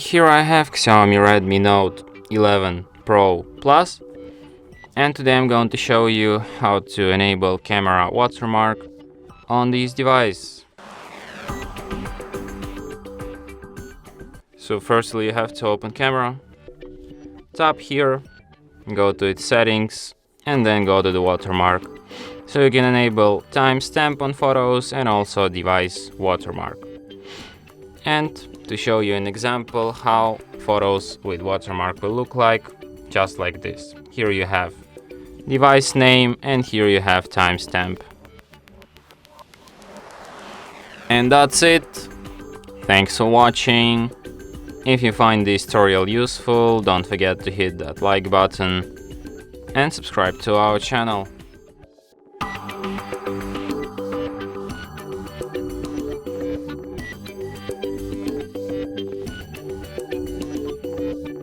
Here I have Xiaomi Redmi Note 11 Pro Plus, and today I'm going to show you how to enable camera watermark on this device. So firstly you have to open camera, tap here, go to its settings, and then go to the watermark. So you can enable timestamp on photos and also device watermark. And to show you an example how photos with watermark will look like, just like this. Here you have device name and here you have timestamp. And that's it. Thanks for watching. If you find this tutorial useful, don't forget to hit that like button and subscribe to our channel.